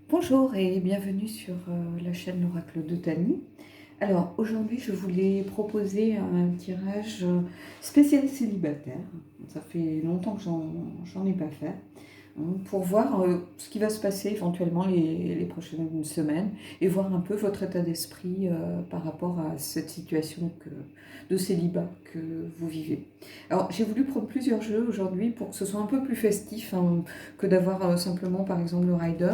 Bonjour et bienvenue sur la chaîne L'Oracle de Tani. Alors aujourd'hui je voulais proposer un tirage spécial célibataire. Ça fait longtemps que j'en ai pas fait. Pour voir ce qui va se passer éventuellement les prochaines semaines et voir un peu votre état d'esprit par rapport à cette situation de célibat que vous vivez. Alors j'ai voulu prendre plusieurs jeux aujourd'hui pour que ce soit un peu plus festif que d'avoir simplement par exemple le rider.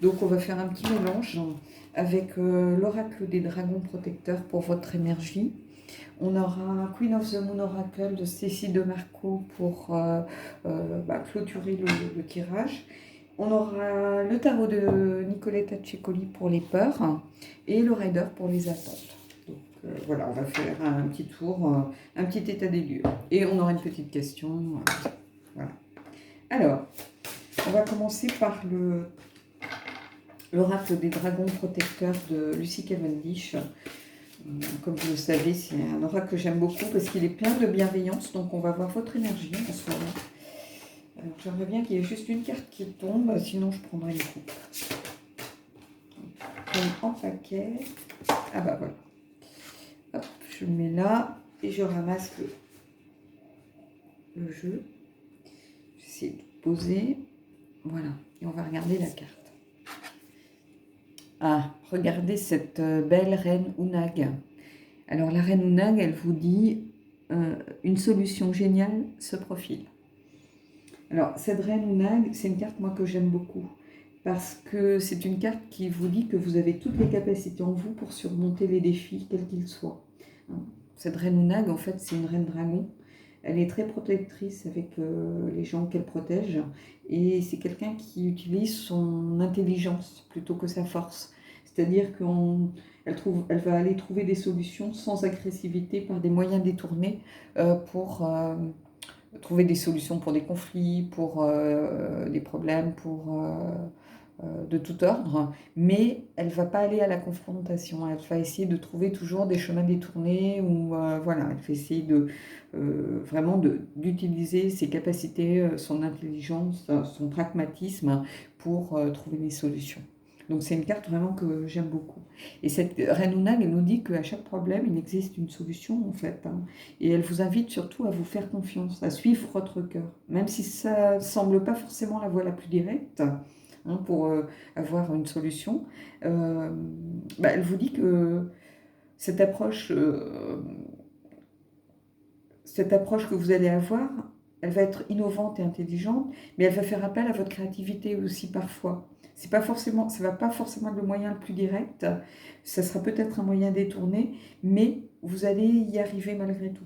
Donc on va faire un petit mélange avec l'oracle des dragons protecteurs pour votre énergie. On aura Queen of the Moon Oracle de Cécile de Marco pour clôturer le tirage. On aura le tarot de Nicoletta Cecoli pour les peurs et le Rider pour les attentes. Donc voilà, on va faire un petit tour, un petit état des lieux. Et on aura une petite question. Voilà. Alors, on va commencer par l'oracle des dragons protecteurs de Lucy Cavendish. Comme vous le savez, c'est un oracle que j'aime beaucoup parce qu'il est plein de bienveillance. Donc on va voir votre énergie en ce moment. Alors j'aimerais bien qu'il y ait juste une carte qui tombe, sinon je prendrai une coupe. Donc, en paquet. Ah bah voilà. Hop, je le mets là et je ramasse le jeu. J'essaie de poser. Voilà. Et on va regarder la carte. Ah, regardez cette belle reine Unag. Alors la reine Unag, elle vous dit une solution géniale se profile. Alors cette reine Unag, c'est une carte moi que j'aime beaucoup parce que c'est une carte qui vous dit que vous avez toutes les capacités en vous pour surmonter les défis quels qu'ils soient. Cette reine Unag, en fait, c'est une reine dragon. Elle est très protectrice avec les gens qu'elle protège et c'est quelqu'un qui utilise son intelligence plutôt que sa force. C'est-à-dire qu'elle va aller trouver des solutions sans agressivité par des moyens détournés pour trouver des solutions pour des conflits, pour des problèmes, de tout ordre, mais elle ne va pas aller à la confrontation. Elle va essayer de trouver toujours des chemins détournés ou voilà, elle va essayer vraiment d'utiliser ses capacités, son intelligence, son pragmatisme pour trouver des solutions. Donc c'est une carte vraiment que j'aime beaucoup. Et cette reine Unag, elle nous dit qu'à chaque problème, il existe une solution en fait. Et elle vous invite surtout à vous faire confiance, à suivre votre cœur. Même si ça ne semble pas forcément la voie la plus directe pour avoir une solution, elle vous dit que cette approche que vous allez avoir, elle va être innovante et intelligente, mais elle va faire appel à votre créativité aussi parfois. Ça ne va pas forcément être le moyen le plus direct, ça sera peut-être un moyen détourné, mais vous allez y arriver malgré tout.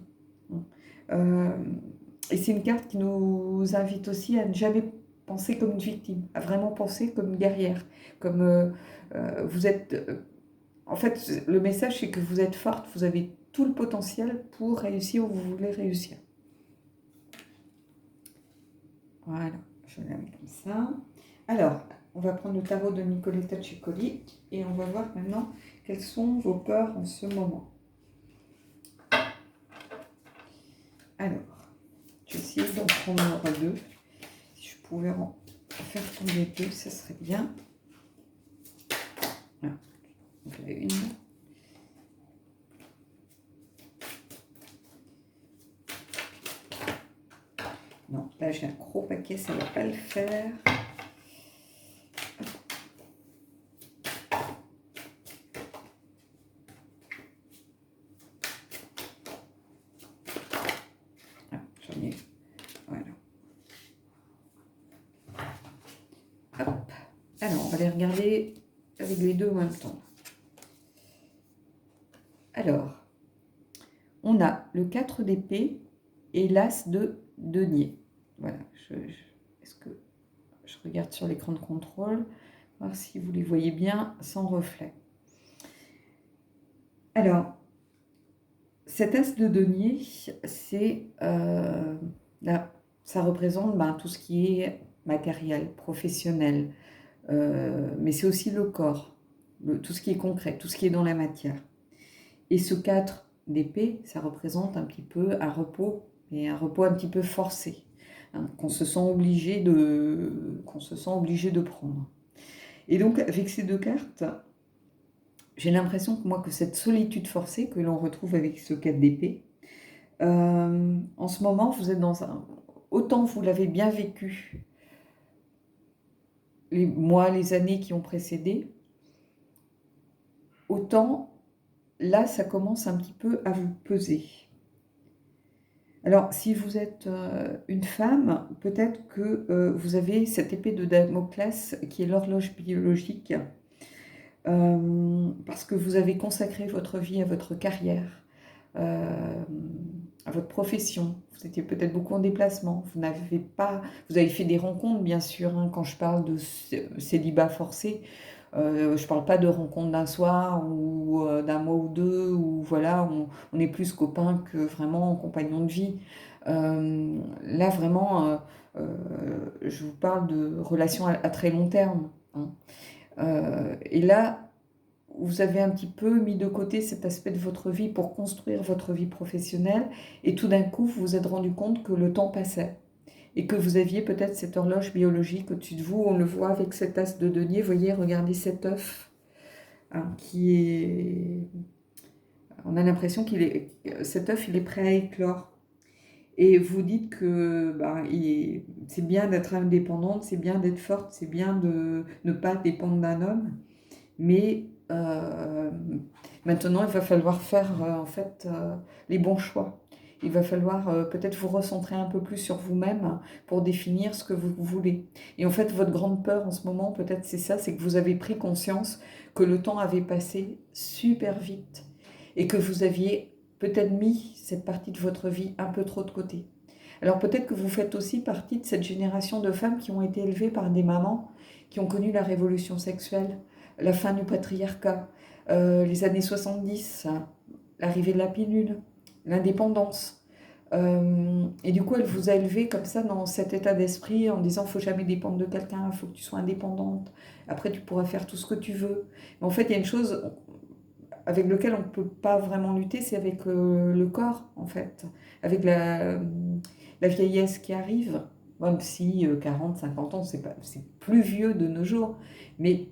Et c'est une carte qui nous invite aussi à ne jamais penser comme une victime, à vraiment penser comme une guerrière, comme vous êtes... en fait, le message, c'est que vous êtes forte, vous avez tout le potentiel pour réussir où vous voulez réussir. Voilà, je la mets comme ça. Alors, on va prendre le tarot de Nicoletta Cecoli et on va voir maintenant quelles sont vos peurs en ce moment. Alors, je vais essayer d'en prendre deux. Si je pouvais en faire tomber deux, ça serait bien. Voilà, donc là une. Non, là j'ai un gros paquet, ça ne va pas le faire. Ah, j'en ai. Voilà. Hop. Alors, on va les regarder avec les deux en même temps. Alors, on a le 4 d'épée et l'as de denier. Voilà, est-ce que je regarde sur l'écran de contrôle, voir si vous les voyez bien sans reflet. Alors, cet as de denier, c'est là, ça représente tout ce qui est matériel, professionnel, mais c'est aussi le corps, tout ce qui est concret, tout ce qui est dans la matière. Et ce 4 d'épée, ça représente un petit peu un repos, et un repos un petit peu forcé, qu'on se sent obligé de prendre. Et donc, avec ces deux cartes, j'ai l'impression que moi, que cette solitude forcée que l'on retrouve avec ce 4 d'épée, en ce moment, vous êtes dans un... Autant vous l'avez bien vécu les mois, les années qui ont précédé, autant là, ça commence un petit peu à vous peser. Alors, si vous êtes une femme, peut-être que vous avez cette épée de Damoclès qui est l'horloge biologique, parce que vous avez consacré votre vie à votre carrière, à votre profession. Vous étiez peut-être beaucoup en déplacement. Vous avez fait des rencontres, bien sûr, hein, quand je parle de célibat forcé. Je ne parle pas de rencontres d'un soir ou d'un mois ou deux, où voilà, on est plus copains que vraiment compagnons de vie. Là, vraiment, je vous parle de relations à très long terme, hein. Et là, vous avez un petit peu mis de côté cet aspect de votre vie pour construire votre vie professionnelle, et tout d'un coup, vous vous êtes rendu compte que le temps passait et que vous aviez peut-être cette horloge biologique au-dessus de vous. On le voit avec cet as de denier. Voyez, regardez cet œuf, hein, qui est... On a l'impression cet œuf, il est prêt à éclore. Et vous dites que c'est bien d'être indépendante, c'est bien d'être forte, c'est bien de ne pas dépendre d'un homme. Mais maintenant, il va falloir faire en fait les bons choix. Il va falloir peut-être vous recentrer un peu plus sur vous-même pour définir ce que vous voulez. Et en fait, votre grande peur en ce moment, peut-être c'est ça, c'est que vous avez pris conscience que le temps avait passé super vite et que vous aviez peut-être mis cette partie de votre vie un peu trop de côté. Alors peut-être que vous faites aussi partie de cette génération de femmes qui ont été élevées par des mamans qui ont connu la révolution sexuelle, la fin du patriarcat, les années 70, l'arrivée de la pilule, l'indépendance. Et du coup, elle vous a élevé comme ça dans cet état d'esprit en disant faut jamais dépendre de quelqu'un, il faut que tu sois indépendante. Après, tu pourras faire tout ce que tu veux. Mais en fait, il y a une chose avec laquelle on ne peut pas vraiment lutter, c'est avec le corps, en fait. Avec la vieillesse qui arrive, même si 40, 50 ans, c'est plus vieux de nos jours. Mais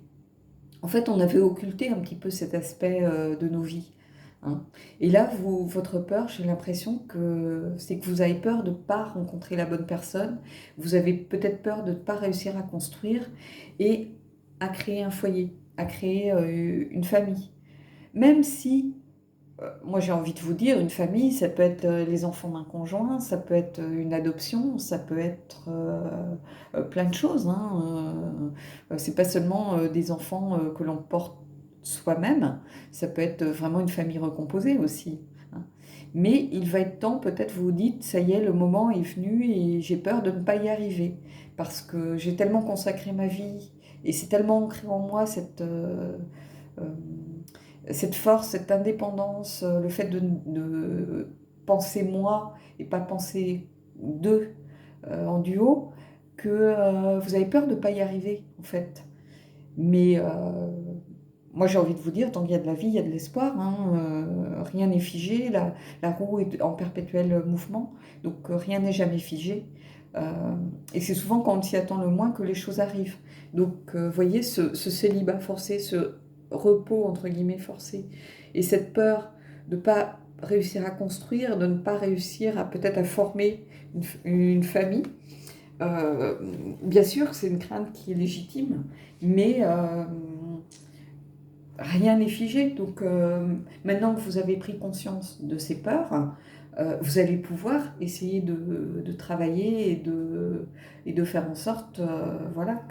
en fait, on avait occulté un petit peu cet aspect de nos vies, hein. Et là, votre peur, j'ai l'impression que c'est que vous avez peur de ne pas rencontrer la bonne personne, vous avez peut-être peur de ne pas réussir à construire et à créer un foyer, à créer une famille. Même si, moi j'ai envie de vous dire, une famille, ça peut être les enfants d'un conjoint, ça peut être une adoption, ça peut être plein de choses, hein. C'est pas seulement des enfants que l'on porte soi-même, ça peut être vraiment une famille recomposée aussi, hein. Mais il va être temps, peut-être vous vous dites, ça y est, le moment est venu et j'ai peur de ne pas y arriver, parce que j'ai tellement consacré ma vie, et c'est tellement ancré en moi euh, cette force, cette indépendance, le fait de penser moi et pas penser deux en duo, que vous avez peur de ne pas y arriver, en fait. Mais moi, j'ai envie de vous dire, tant qu'il y a de la vie, il y a de l'espoir, hein. Rien n'est figé, la roue est en perpétuel mouvement, donc rien n'est jamais figé. Et c'est souvent quand on s'y attend le moins que les choses arrivent. Donc, vous voyez, ce célibat forcé, ce repos, entre guillemets, forcé, et cette peur de ne pas réussir à construire, de ne pas réussir à peut-être à former une famille, bien sûr, c'est une crainte qui est légitime, mais rien n'est figé. Donc maintenant que vous avez pris conscience de ces peurs, vous allez pouvoir essayer de travailler et de faire en sorte voilà,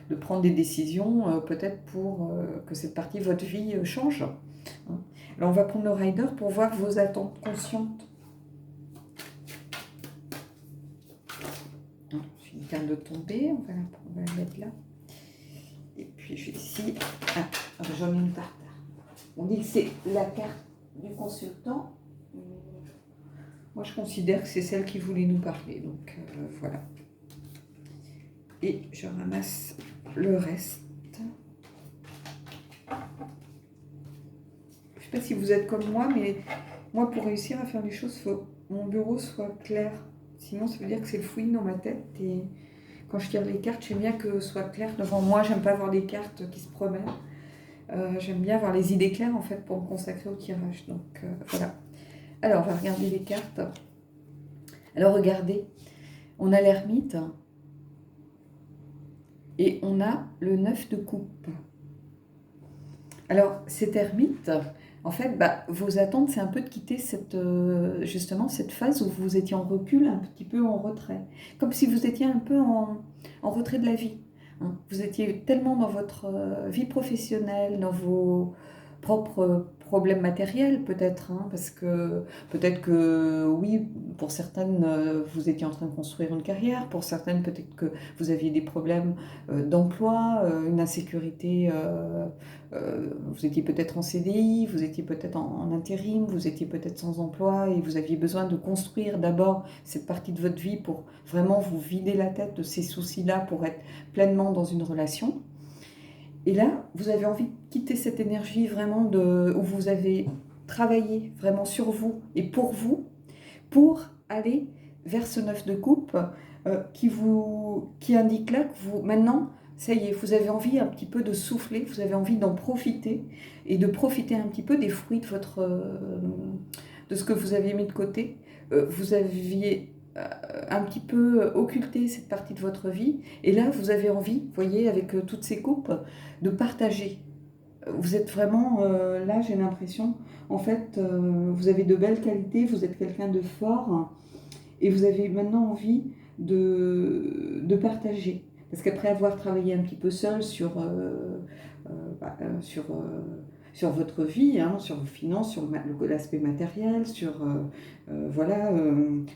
de prendre des décisions peut-être pour que cette partie de votre vie change, hein. Alors on va prendre le rider pour voir vos attentes conscientes. J'ai une carte de tomber, on va la mettre là. Et puis je vais ici. J'en ai une par terre. On dit que c'est la carte du consultant. Moi, je considère que c'est celle qui voulait nous parler. Donc, voilà. Et je ramasse le reste. Je ne sais pas si vous êtes comme moi, mais moi, pour réussir à faire les choses, il faut que mon bureau soit clair. Sinon, ça veut dire que c'est le fouillis dans ma tête. Et quand je tire les cartes, j'aime bien que ce soit clair devant moi. J'aime pas avoir des cartes qui se promènent. J'aime bien avoir les idées claires en fait pour me consacrer au tirage. Donc voilà. Alors, on va regarder les cartes. Alors, regardez, on a l'ermite et on a le 9 de coupe. Alors, cet ermite, en fait, vos attentes, c'est un peu de quitter justement cette phase où vous étiez en recul, un petit peu en retrait. Comme si vous étiez un peu en retrait de la vie. Hein. Vous étiez tellement dans votre vie professionnelle, dans vos propres problèmes matériels peut-être, hein, parce que peut-être que oui, pour certaines, vous étiez en train de construire une carrière, pour certaines, peut-être que vous aviez des problèmes d'emploi, une insécurité. Vous étiez peut-être en CDI, vous étiez peut-être en intérim, vous étiez peut-être sans emploi et vous aviez besoin de construire d'abord cette partie de votre vie pour vraiment vous vider la tête de ces soucis-là pour être pleinement dans une relation. Et là, vous avez envie de quitter cette énergie vraiment où vous avez travaillé vraiment sur vous et pour aller vers ce 9 de coupe qui indique là que vous, maintenant, ça y est, vous avez envie un petit peu de souffler, vous avez envie d'en profiter et de profiter un petit peu des fruits de ce que vous aviez mis de côté. Vous aviez un petit peu occulté cette partie de votre vie et là, vous avez envie, vous voyez, avec toutes ces coupes, de partager. Vous êtes vraiment, là j'ai l'impression, en fait, vous avez de belles qualités, vous êtes quelqu'un de fort et vous avez maintenant envie de partager. Parce qu'après avoir travaillé un petit peu seul sur votre vie, hein, sur vos finances, sur l'aspect matériel, sur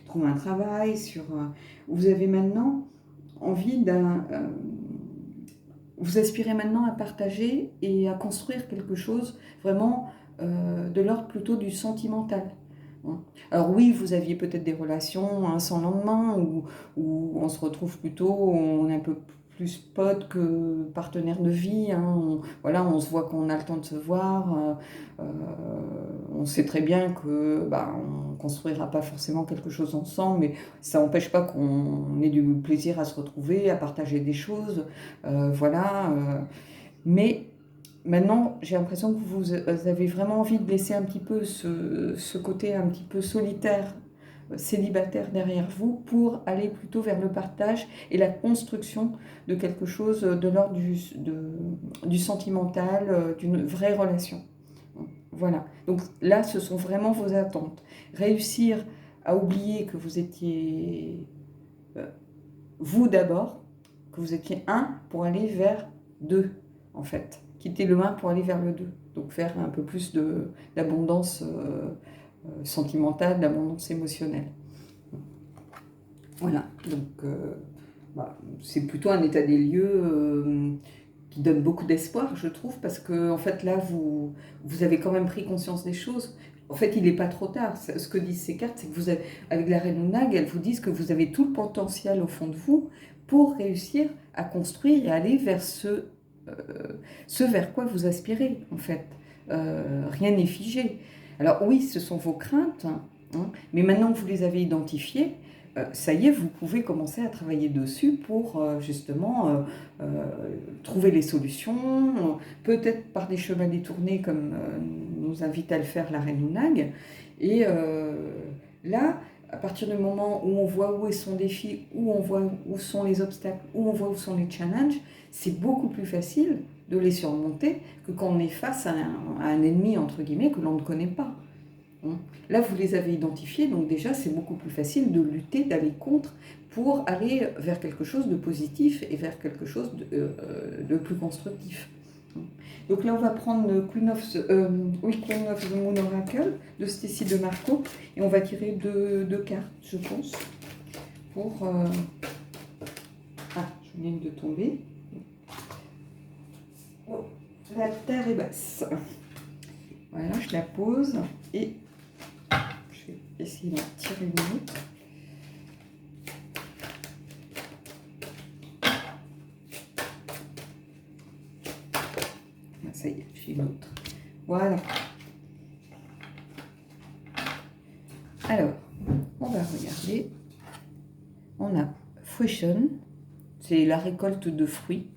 trouver un travail, vous avez maintenant envie vous aspirez maintenant à partager et à construire quelque chose vraiment de l'ordre plutôt du sentimental. Alors oui, vous aviez peut-être des relations sans lendemain où on se retrouve plutôt, on est un peu plus pote que partenaire de vie. Hein. On se voit quand on a le temps de se voir. On sait très bien que on ne construira pas forcément quelque chose ensemble, mais ça n'empêche pas qu'on ait du plaisir à se retrouver, à partager des choses. Mais maintenant, j'ai l'impression que vous avez vraiment envie de laisser un petit peu ce côté un petit peu solitaire, célibataire derrière vous pour aller plutôt vers le partage et la construction de quelque chose de l'ordre du sentimental, d'une vraie relation. Voilà. Donc là, ce sont vraiment vos attentes. Réussir à oublier que vous étiez vous d'abord, que vous étiez un pour aller vers deux, en fait. Quitter le 1 pour aller vers le 2. Donc faire un peu plus d'abondance sentimentale, d'abondance émotionnelle. Voilà, donc c'est plutôt un état des lieux qui donne beaucoup d'espoir, je trouve, parce que en fait là, vous avez quand même pris conscience des choses. En fait, il n'est pas trop tard. Ce que disent ces cartes, c'est que avec la reine Unag, elles vous disent que vous avez tout le potentiel au fond de vous pour réussir à construire et aller vers ce vers quoi vous aspirez, en fait. Rien n'est figé. Alors oui, ce sont vos craintes, hein, mais maintenant que vous les avez identifiées, ça y est, vous pouvez commencer à travailler dessus pour justement trouver les solutions, peut-être par des chemins détournés comme nous invite à le faire la reine Unag. Et là, à partir du moment où on voit où est son défi, où on voit où sont les obstacles, où on voit où sont les challenges, c'est beaucoup plus facile de les surmonter que quand on est face à un ennemi, entre guillemets, que l'on ne connaît pas. Là, vous les avez identifiés, donc déjà, c'est beaucoup plus facile de lutter, d'aller contre, pour aller vers quelque chose de positif et vers quelque chose de plus constructif. Donc là, on va prendre le Queen of the Moon Oracle de Stécie de Marco, et on va tirer deux cartes, je pense, pour... je viens de tomber. Oh, la terre est basse. Voilà, je la pose, et je vais essayer d'en tirer une autre. Ça y est, j'ai une autre. Voilà. Alors, on va regarder. On a Fruition, c'est la récolte de fruits.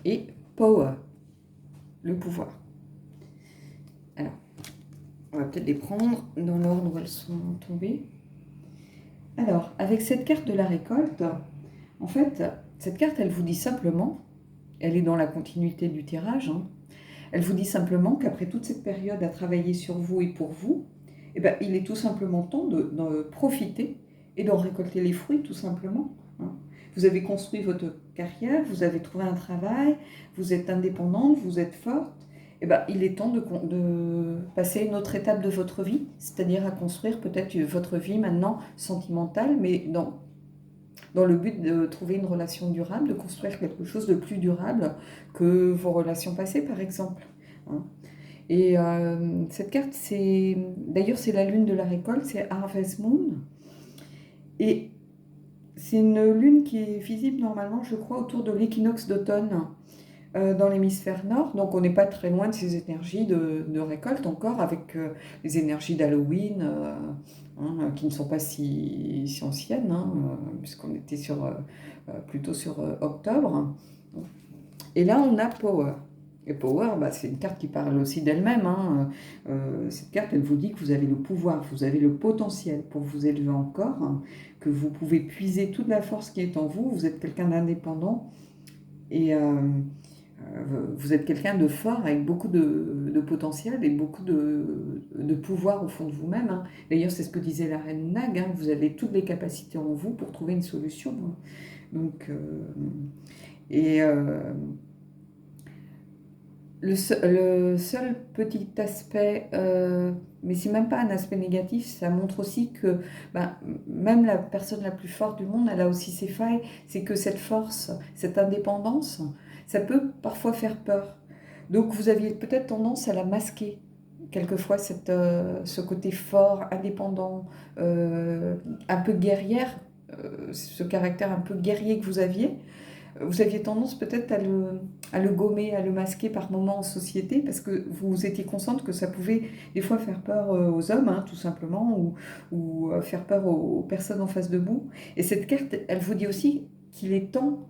Et power, le pouvoir. Alors, on va peut-être les prendre dans l'ordre où elles sont tombées. Alors, avec cette carte de la récolte, en fait, cette carte, elle vous dit simplement, elle est dans la continuité du tirage, hein, elle vous dit simplement qu'après toute cette période à travailler sur vous et pour vous, eh ben, il est tout simplement temps de profiter et d'en récolter les fruits, tout simplement. Hein. Vous avez construit votre carrière, vous avez trouvé un travail, vous êtes indépendante, vous êtes forte. Eh ben, il est temps de passer à une autre étape de votre vie, c'est-à-dire à construire peut-être votre vie maintenant sentimentale, mais dans le but de trouver une relation durable, de construire quelque chose de plus durable que vos relations passées, par exemple. Hein. Et cette carte, d'ailleurs, c'est la lune de la récolte, c'est Harvest Moon. Et c'est une lune qui est visible normalement, je crois, autour de l'équinoxe d'automne dans l'hémisphère nord. Donc on n'est pas très loin de ces énergies de récolte encore, avec les énergies d'Halloween, qui ne sont pas si anciennes, hein, puisqu'on était plutôt sur octobre. Et là, on a Power. Et Power, bah, c'est une carte qui parle aussi d'elle-même. Hein. Cette carte, elle vous dit que vous avez le pouvoir, vous avez le potentiel pour vous élever encore, hein, que vous pouvez puiser toute la force qui est en vous. Vous êtes quelqu'un d'indépendant et vous êtes quelqu'un de fort avec beaucoup de potentiel et beaucoup de pouvoir au fond de vous-même. Hein. D'ailleurs, c'est ce que disait la reine Nag, hein, vous avez toutes les capacités en vous pour trouver une solution. Hein. Donc, le seul petit aspect, mais c'est même pas un aspect négatif, ça montre aussi que ben, même la personne la plus forte du monde, elle a aussi ses failles, c'est que cette force, cette indépendance, ça peut parfois faire peur. Donc vous aviez peut-être tendance à la masquer, quelquefois ce côté fort, indépendant, un peu guerrière, ce caractère un peu guerrier que vous aviez tendance peut-être à le gommer, à le masquer par moments en société, parce que vous étiez consciente que ça pouvait des fois faire peur aux hommes, hein, tout simplement, ou faire peur aux personnes en face de vous. Et cette carte, elle vous dit aussi qu'il est temps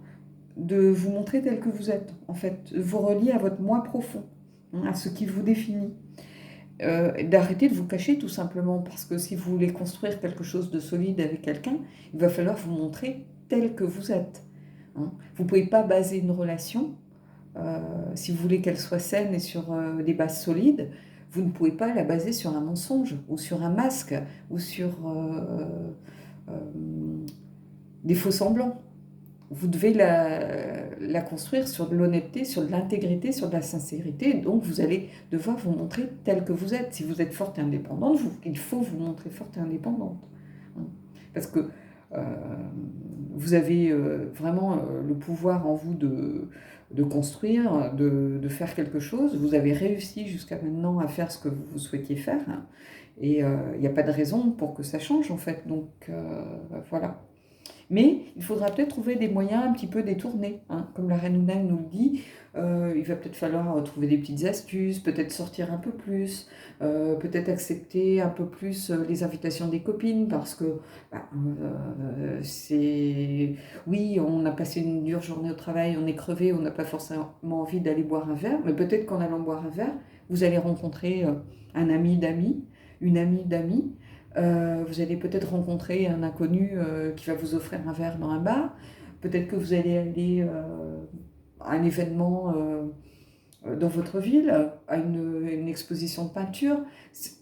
de vous montrer tel que vous êtes, en fait, de vous relier à votre moi profond, hein, à ce qui vous définit. D'arrêter de vous cacher tout simplement, parce que si vous voulez construire quelque chose de solide avec quelqu'un, il va falloir vous montrer tel que vous êtes. Hein. Vous ne pouvez pas baser une relation, si vous voulez qu'elle soit saine et sur des bases solides, vous ne pouvez pas la baser sur un mensonge ou sur un masque ou sur des faux semblants. Vous devez la construire sur de l'honnêteté, sur de l'intégrité, sur de la sincérité. Donc vous allez devoir vous montrer tel que vous êtes. Si vous êtes forte et indépendante, il faut vous montrer forte et indépendante. Hein. Parce que vous avez vraiment le pouvoir en vous de construire, de faire quelque chose. Vous avez réussi jusqu'à maintenant à faire ce que vous souhaitiez faire. Hein, et il n'y a pas de raison pour que ça change en fait. Donc voilà. Mais il faudra peut-être trouver des moyens un petit peu détournés, hein. Comme la reine Ounag nous le dit, il va peut-être falloir trouver des petites astuces, peut-être sortir un peu plus, peut-être accepter un peu plus les invitations des copines, parce que bah, oui, on a passé une dure journée au travail, on est crevé, on n'a pas forcément envie d'aller boire un verre, mais peut-être qu'en allant boire un verre, vous allez rencontrer un ami d'amis, une amie d'amis. Vous allez peut-être rencontrer un inconnu qui va vous offrir un verre dans un bar. Peut-être que vous allez aller à un événement dans votre ville, à une exposition de peinture.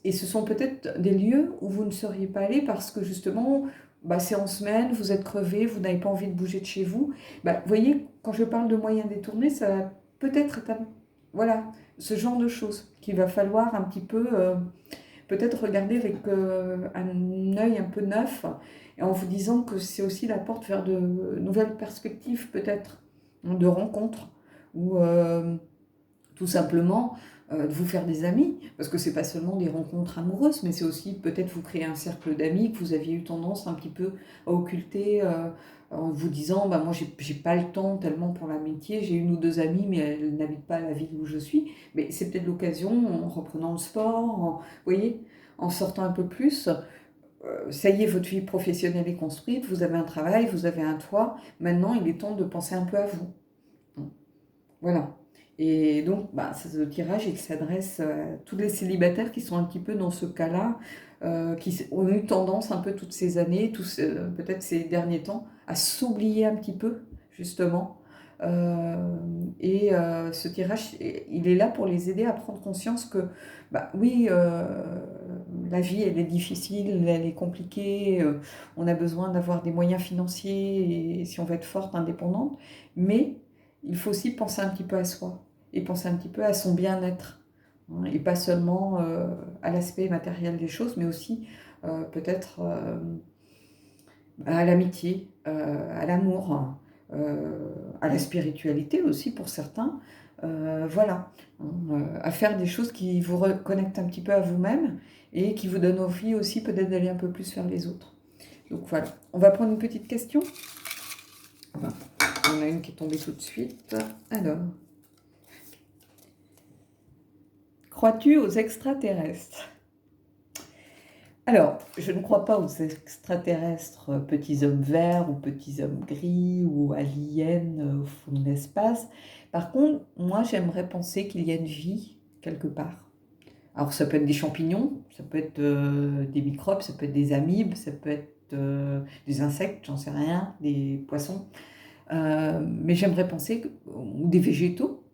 Et ce sont peut-être des lieux où vous ne seriez pas allé parce que justement, bah, c'est en semaine, vous êtes crevé, vous n'avez pas envie de bouger de chez vous. Bah, vous voyez, quand je parle de moyens détournés, ça va peut-être être voilà, ce genre de choses qu'il va falloir un petit peu... peut-être regarder avec un œil un peu neuf et en vous disant que c'est aussi la porte vers de nouvelles perspectives peut-être, hein, de rencontres ou tout simplement de vous faire des amis, parce que c'est pas seulement des rencontres amoureuses, mais c'est aussi peut-être vous créer un cercle d'amis que vous aviez eu tendance un petit peu à occulter en vous disant bah, moi j'ai pas le temps tellement pour l'amitié, j'ai une ou deux amies mais elles n'habitent pas la ville où je suis, mais c'est peut-être l'occasion en reprenant le sport, vous voyez, en sortant un peu plus, ça y est, votre vie professionnelle est construite, vous avez un travail, vous avez un toit. Maintenant, il est temps de penser un peu à vous. Voilà. Et donc, ce tirage, il s'adresse à tous les célibataires qui sont un petit peu dans ce cas-là, qui ont eu tendance un peu toutes ces années, peut-être ces derniers temps, à s'oublier un petit peu, justement. Ce tirage, il est là pour les aider à prendre conscience que, oui, la vie, elle est difficile, elle est compliquée, on a besoin d'avoir des moyens financiers et si on veut être forte, indépendante, mais il faut aussi penser un petit peu à soi et penser un petit peu à son bien-être, hein, et pas seulement à l'aspect matériel des choses, mais aussi peut-être à l'amitié, à l'amour, à la spiritualité aussi pour certains. Voilà, hein, à faire des choses qui vous reconnectent un petit peu à vous-même et qui vous donnent envie aussi peut-être d'aller un peu plus vers les autres. Donc voilà, on va prendre une petite question. On a une qui est tombée tout de suite. Alors, crois-tu aux extraterrestres? Alors, je ne crois pas aux extraterrestres, petits hommes verts ou petits hommes gris ou aliens au fond de l'espace. Par contre, moi, j'aimerais penser qu'il y a une vie quelque part. Alors, ça peut être des champignons, ça peut être des microbes, ça peut être des amibes, ça peut être des insectes, j'en sais rien, des poissons. Mais j'aimerais penser, ou des végétaux,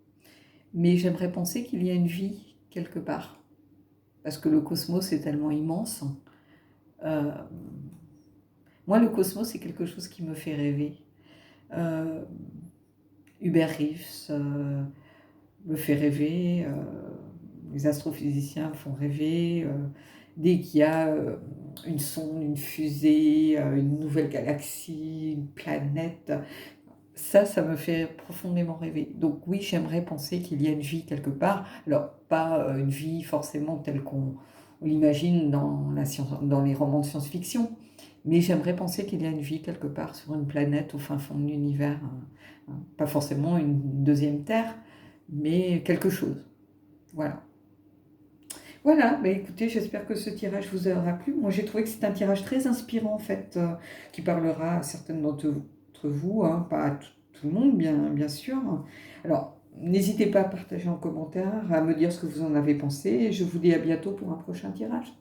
mais j'aimerais penser qu'il y a une vie quelque part. Parce que le cosmos est tellement immense. Euh, Moi, le cosmos, c'est quelque chose qui me fait rêver. Euh, Hubert Reeves me fait rêver, les astrophysiciens me font rêver. Dès qu'il y a une sonde, une fusée, une nouvelle galaxie, une planète, ça me fait profondément rêver. Donc oui, j'aimerais penser qu'il y a une vie quelque part. Alors, pas une vie forcément telle qu'on l'imagine dans les romans de science-fiction, mais j'aimerais penser qu'il y a une vie quelque part sur une planète au fin fond de l'univers. Pas forcément une deuxième Terre, mais quelque chose. Voilà. Voilà, écoutez, j'espère que ce tirage vous aura plu. Moi, j'ai trouvé que c'est un tirage très inspirant, en fait, qui parlera à certaines d'entre vous, hein, pas à tout le monde, bien sûr. Alors, n'hésitez pas à partager en commentaire, à me dire ce que vous en avez pensé, et je vous dis à bientôt pour un prochain tirage.